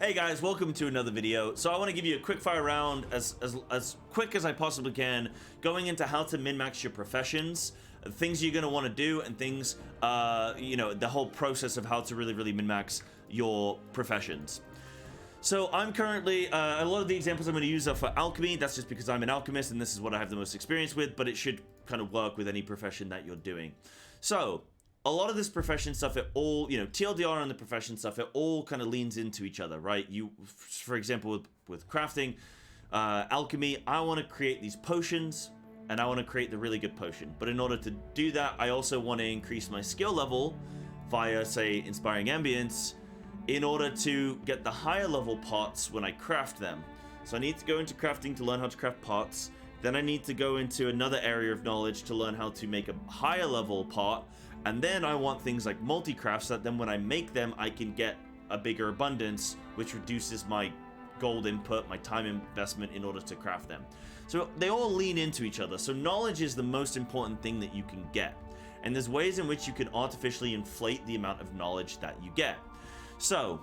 Hey guys, welcome to another video. So I want to give you a quick fire round, as quick as I possibly can, going into how to min-max your professions, things you're going to want to do, and things, the whole process of how to really min-max your professions. So I'm currently, a lot of the examples I'm going to use are for alchemy. That's just because I'm an alchemist and this is what I have the most experience with, but it should kind of work with any profession that you're doing. So a lot of this profession stuff, it all, TLDR and the profession stuff, it all kind of leans into each other, right? For example, with crafting, alchemy, I want to create these potions and I want to create the really good potion. But in order to do that, I also want to increase my skill level via, say, Inspiring Ambience, in order to get the higher level parts when I craft them. So I need to go into crafting to learn how to craft parts. Then I need to go into another area of knowledge to learn how to make a higher level part. And then I want things like multi-crafts that then when I make them, I can get a bigger abundance, which reduces my gold input, my time investment in order to craft them. So they all lean into each other. So knowledge is the most important thing that you can get. And there's ways in which you can artificially inflate the amount of knowledge that you get. So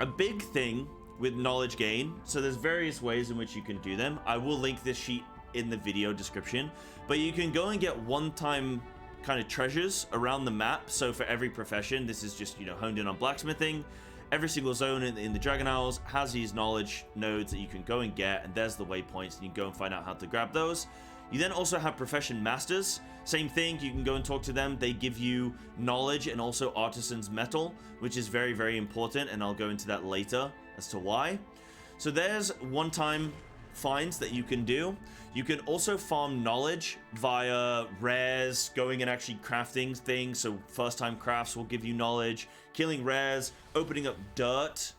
a big thing with knowledge gain, so there's various ways in which you can do them. I will link this sheet in the video description, but you can go and get one-time kind of treasures around the map. So for every profession, this is just, honed in on blacksmithing. Every single zone in the Dragon Isles has these knowledge nodes that you can go and get, and there's the waypoints, and you can go and find out how to grab those. You then also have profession masters. Same thing, you can go and talk to them. They give you knowledge and also artisan's metal, which is very, very important, and I'll go into that later as to why. So there's one-time finds that you can do. You can also farm knowledge via rares, going and actually crafting things. So first-time crafts will give you knowledge. Killing rares, opening up dirt.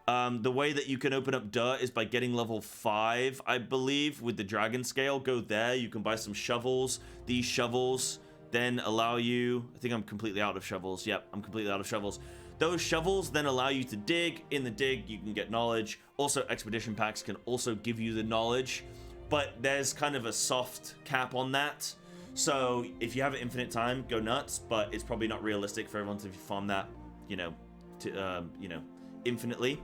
The way that you can open up dirt is by getting level 5, I believe, with the dragon scale. Go there, you can buy some shovels. These shovels then allow you, I think I'm completely out of shovels. Yep, I'm completely out of shovels. Those shovels then allow you to dig. In the dig, you can get knowledge. Also, expedition packs can also give you the knowledge, but there's kind of a soft cap on that. So if you have infinite time, go nuts, but it's probably not realistic for everyone to farm that, infinitely.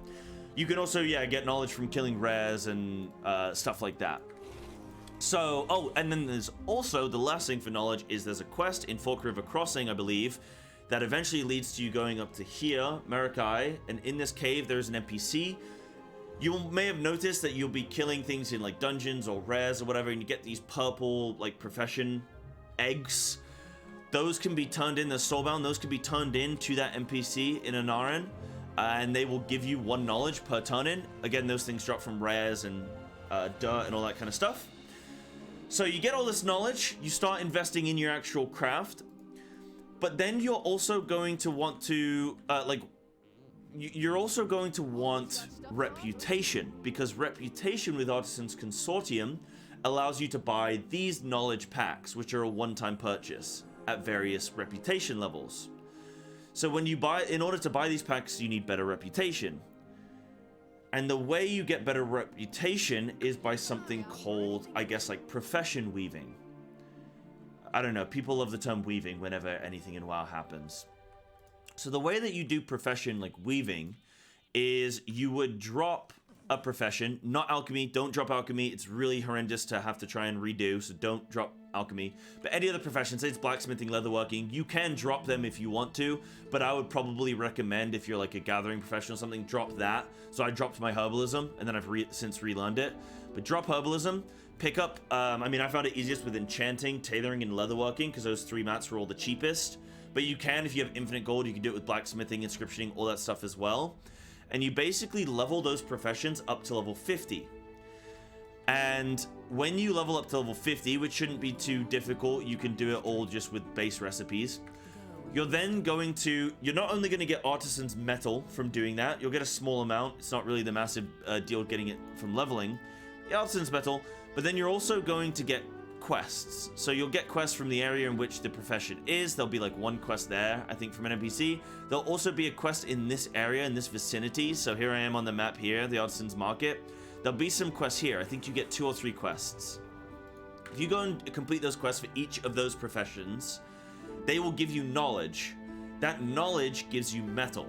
You can also, get knowledge from killing rares and stuff like that. So, and then there's also the last thing for knowledge is there's a quest in Fork River Crossing, I believe, that eventually leads to you going up to here, Marakai, and in this cave there's an NPC. You may have noticed that you'll be killing things in like dungeons or rares or whatever, and you get these purple like profession eggs. Those can be turned in, they're soulbound, those can be turned in to that NPC in Anaran, and they will give you 1 knowledge per turn-in. Again, those things drop from rares and dirt and all that kind of stuff. So you get all this knowledge, you start investing in your actual craft, but then you're also going to want to, you're also going to want reputation, because reputation with Artisans Consortium allows you to buy these knowledge packs, which are a one-time purchase at various reputation levels. So when you buy, in order to buy these packs, you need better reputation. And the way you get better reputation is by something called, I guess, like profession weaving. I don't know, people love the term weaving whenever anything in WoW happens. So the way that you do profession like weaving is you would drop a profession, not alchemy, don't drop alchemy, it's really horrendous to have to try and redo, so don't drop alchemy. But any other profession, say it's blacksmithing, leatherworking, you can drop them if you want to, but I would probably recommend, if you're like a gathering professional or something, drop that. So I dropped my herbalism, and then I've since relearned it. But drop herbalism, pick up, I found it easiest with enchanting, tailoring, and leatherworking, because those 3 mats were all the cheapest. But you can, if you have infinite gold, you can do it with blacksmithing, inscriptioning, all that stuff as well. And you basically level those professions up to level 50. And when you level up to level 50, which shouldn't be too difficult, you can do it all just with base recipes. You're then going to, you're not only going to get Artisan's Metal from doing that, you'll get a small amount. It's not really the massive deal getting it from leveling. The Artisan's Metal, but then you're also going to get quests. So you'll get quests from the area in which the profession is. There'll be like 1 quest there, I think, from an NPC. There'll also be a quest in this area, in this vicinity. So here I am on the map here, the Artisan's Market. There'll be some quests here. I think you get 2 or 3 quests. If you go and complete those quests for each of those professions, they will give you knowledge. That knowledge gives you metal.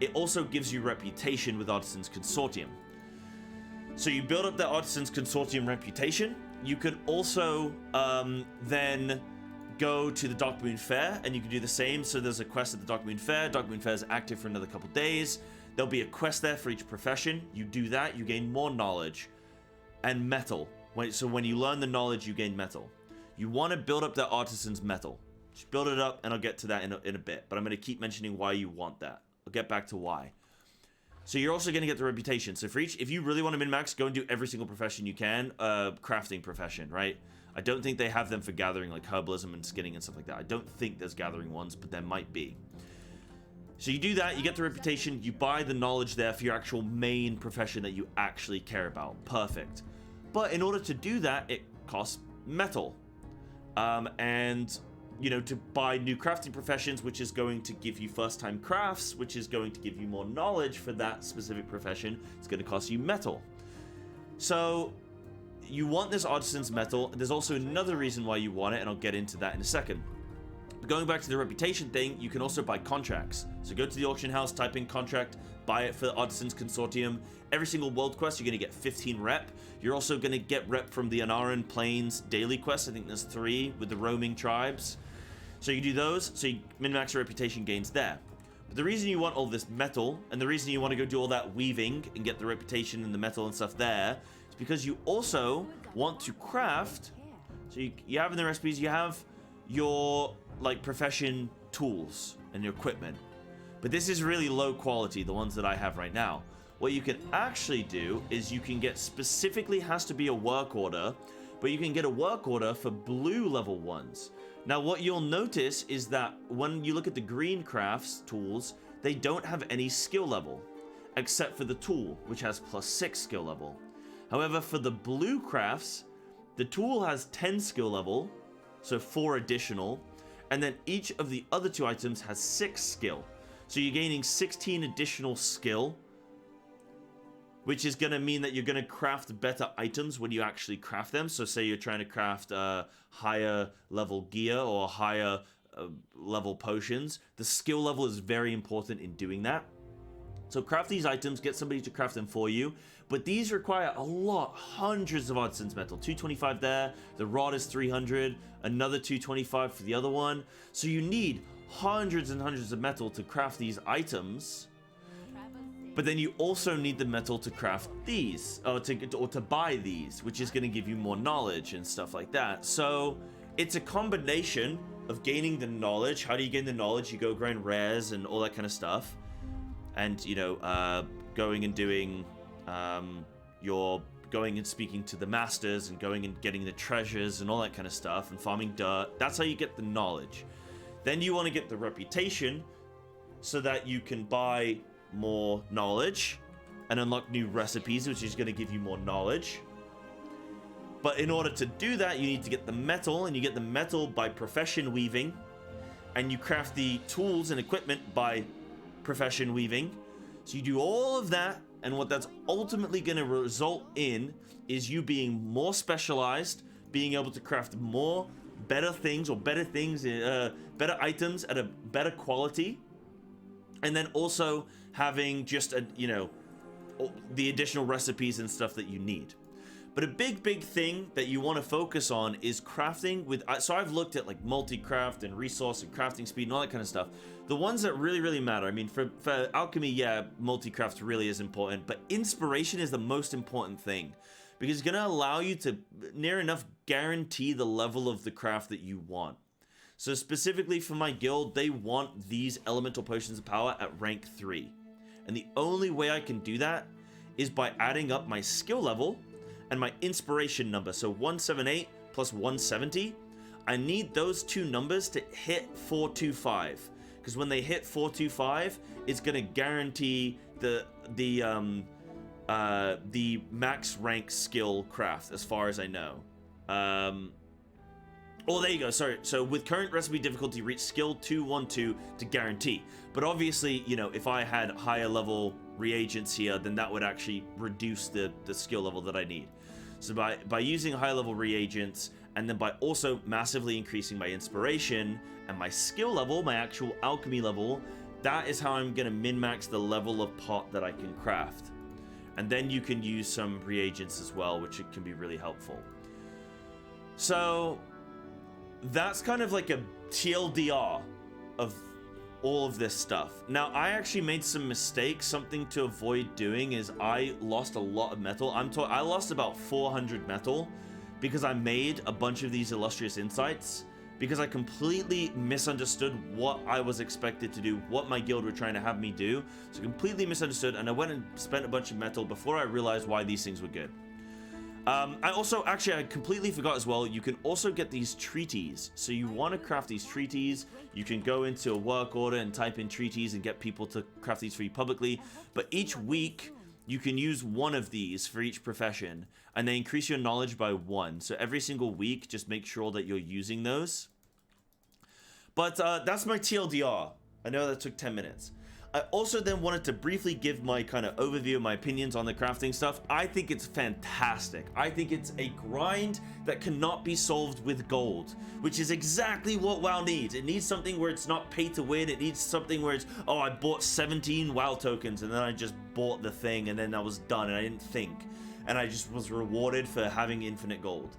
it also gives you reputation with Artisans Consortium. So you build up that Artisans Consortium reputation. You could also then go to the Dark Moon Fair, and you can do the same. So there's a quest at the Dark Moon Fair. Dark Moon Fair is active for another couple days. There'll be a quest there for each profession. You do that, you gain more knowledge and metal. So when you learn the knowledge, you gain metal. You want to build up that Artisan's metal. Just build it up, and I'll get to that in a bit. But I'm going to keep mentioning why you want that. I'll get back to why. So you're also going to get the reputation. So for each, if you really want to min-max, go and do every single profession you can. Crafting profession, right? I don't think they have them for gathering, like herbalism and skinning and stuff like that. I don't think there's gathering ones, but there might be. So you do that, you get the reputation, you buy the knowledge there for your actual main profession that you actually care about. Perfect. But in order to do that, it costs metal. And, you know, to buy new crafting professions, which is going to give you first-time crafts, which is going to give you more knowledge for that specific profession, it's going to cost you metal. So you want this Artisan's metal. There's also another reason why you want it, and I'll get into that in a second. Going back to the reputation thing, you can also buy contracts. So go to the auction house, type in contract, buy it for the Artisans Consortium. Every single world quest, you're going to get 15 rep. You're also going to get rep from the Anaran Plains daily quest. I think there's 3 with the roaming tribes. So you do those, so you min-max your reputation gains there. But the reason you want all this metal, and the reason you want to go do all that weaving and get the reputation and the metal and stuff there, is because you also want to craft. So you have in the recipes, you have your like profession tools and your equipment, but this is really low quality, the ones that I have right now. What you can actually do is you can get, specifically has to be a work order, but you can get a work order for blue level ones. Now what you'll notice is that when you look at the green crafts tools, they don't have any skill level except for the tool, which has +6 skill level. However, for the blue crafts, the tool has 10 skill level, so 4 additional, and then each of the other 2 items has 6 skill. So you're gaining 16 additional skill, which is going to mean that you're going to craft better items when you actually craft them. So say you're trying to craft higher level gear or higher level potions. The skill level is very important in doing that. So craft these items, get somebody to craft them for you. But these require a lot, hundreds of Artisan's metal. 225 there, the rod is 300, another 225 for the other one. So you need hundreds and hundreds of metal to craft these items. But then you also need the metal to craft these, or to buy these, which is going to give you more knowledge and stuff like that. So it's a combination of gaining the knowledge. How do you gain the knowledge? You go grind rares and all that kind of stuff. And, you know, going and doing, you're going and speaking to the masters and going and getting the treasures and all that kind of stuff and farming dirt. That's how you get the knowledge. Then you want to get the reputation so that you can buy more knowledge and unlock new recipes, which is going to give you more knowledge. But in order to do that, you need to get the metal, and you get the metal by profession weaving, and you craft the tools and equipment by profession weaving. So you do all of that, and what that's ultimately going to result in is you being more specialized, being able to craft more better things, or better items at a better quality, and then also having just a, you know, the additional recipes and stuff that you need. But a big thing that you want to focus on is crafting with, so I've looked at like multi-craft and resource and crafting speed and all that kind of stuff. The ones that really matter, I mean, for alchemy, yeah, multi-craft really is important, but inspiration is the most important thing, because it's going to allow you to near enough guarantee the level of the craft that you want. So specifically for my guild, they want these elemental potions of power at rank 3. And the only way I can do that is by adding up my skill level and my inspiration number. So 178 plus 170. I need those 2 numbers to hit 425. Because when they hit 425, it's going to guarantee the max rank skill craft, as far as I know. Oh, there you go. Sorry. So with current recipe difficulty, reach skill 212 to guarantee. But obviously, you know, if I had higher level reagents here, then that would actually reduce the skill level that I need. So by using high level reagents, and then by also massively increasing my inspiration and my skill level, my actual alchemy level, that is how I'm gonna min-max the level of pot that I can craft. And then you can use some reagents as well, which can be really helpful. So that's kind of like a TLDR of all of this stuff. Now, I actually made some mistakes. Something to avoid doing is I lost a lot of metal. I lost about 400 metal because I made a bunch of these illustrious insights, because I completely misunderstood what I was expected to do, what my guild were trying to have me do. So completely misunderstood, and I went and spent a bunch of metal before I realized why these things were good. I completely forgot as well, you can also get these treaties. So you want to craft these treaties. You can go into a work order and type in treaties and get people to craft these for you publicly. But each week, you can use one of these for each profession, and they increase your knowledge by 1. So every single week, just make sure that you're using those. But that's my TLDR. I know that took 10 minutes. I also then wanted to briefly give my kind of overview of my opinions on the crafting stuff. I think it's fantastic. I think it's a grind that cannot be solved with gold, which is exactly what WoW needs. It needs something where it's not pay to win. It needs something where it's, oh, I bought 17 WoW tokens and then I just bought the thing and then I was done and I didn't think. And I just was rewarded for having infinite gold.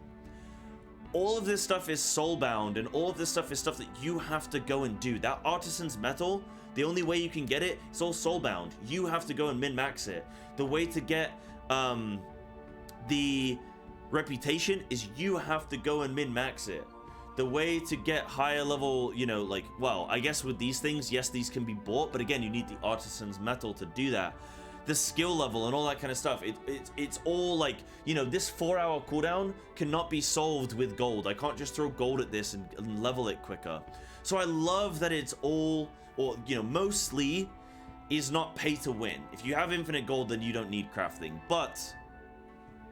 All of this stuff is soulbound, and all of this stuff is stuff that you have to go and do. That artisan's metal, the only way you can get it, it's all soulbound. You have to go and min-max it. The way to get the reputation is you have to go and min-max it. The way to get higher level, you know, like, well, I guess with these things, yes, these can be bought, but again, you need the artisan's metal to do that. The skill level and all that kind of stuff, it's all like, you know, this 4-hour cooldown cannot be solved with gold. I can't just throw gold at this and level it quicker. So I love that it's all, or, you know, mostly is not pay to win. If you have infinite gold, then you don't need crafting, but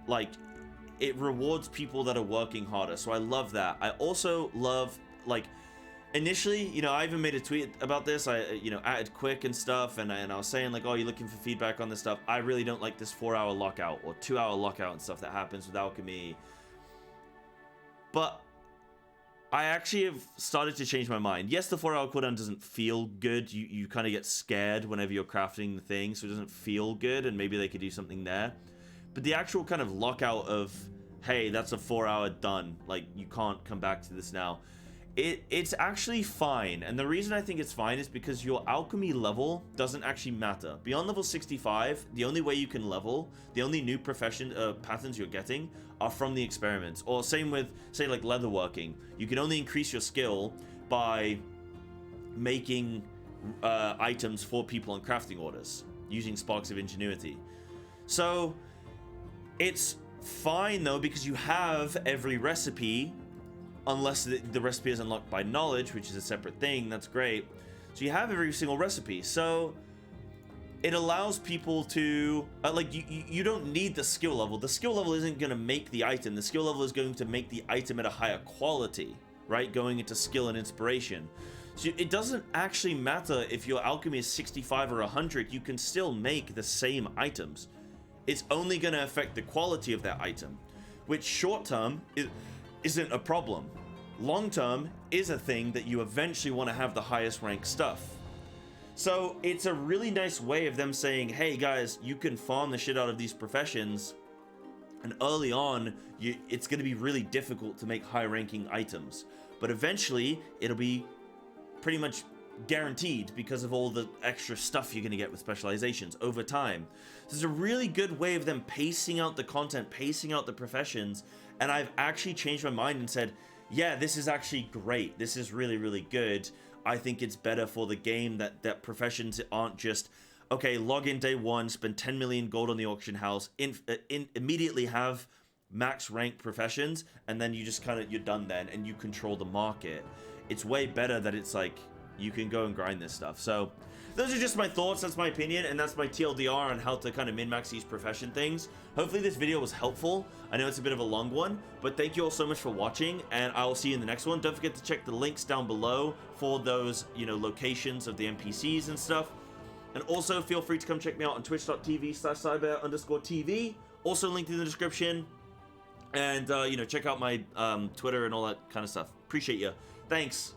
like, it rewards people that are working harder. So I love that. I also love, like, initially, you know, I even made a tweet about this. I, you know, added quick and stuff, and I was saying like, oh, you're looking for feedback on this stuff. I really don't like this 4-hour lockout or 2-hour lockout and stuff that happens with alchemy. But I actually have started to change my mind. Yes, the 4-hour cooldown doesn't feel good. You kind of get scared whenever you're crafting the thing, so it doesn't feel good, and maybe they could do something there. But the actual kind of lockout of, hey, that's a 4-hour done. Like, you can't come back to this now. It's actually fine, and the reason I think it's fine is because your alchemy level doesn't actually matter. Beyond level 65, the only way you can level, the only new profession patterns you're getting are from the experiments. Or same with, say, like leatherworking. You can only increase your skill by making items for people on crafting orders, using sparks of ingenuity. So it's fine though, because you have every recipe. Unless the recipe is unlocked by knowledge, which is a separate thing, that's great. So you have every single recipe. So it allows people to, like, you don't need the skill level. The skill level isn't going to make the item. The skill level is going to make the item at a higher quality, right? Going into skill and inspiration. So it doesn't actually matter if your alchemy is 65 or 100. You can still make the same items. It's only going to affect the quality of that item, which short term isn't a problem. Long term is a thing that you eventually want to have the highest rank stuff. So it's a really nice way of them saying, hey guys, you can farm the shit out of these professions, and early on it's going to be really difficult to make high ranking items, but eventually it'll be pretty much guaranteed because of all the extra stuff you're going to get with specializations over time. So it's a really good way of them pacing out the content, pacing out the professions, and I've actually changed my mind and said, yeah, this is actually great. This is really, really good. I think it's better for the game that professions aren't just, okay, log in day one, spend 10 million gold on the auction house, immediately have max rank professions, and then you just kind of, you're done then, and you control the market. It's way better that it's like, you can go and grind this stuff. So those are just my thoughts, that's my opinion, and that's my TLDR on how to kind of min-max these profession things. Hopefully this video was helpful. I know it's a bit of a long one, but thank you all so much for watching, and I will see you in the next one. Don't forget to check the links down below for those, you know, locations of the NPCs and stuff. And also feel free to come check me out on twitch.tv/Psybear_TV. Also linked in the description. And, you know, check out my Twitter and all that kind of stuff. Appreciate you. Thanks.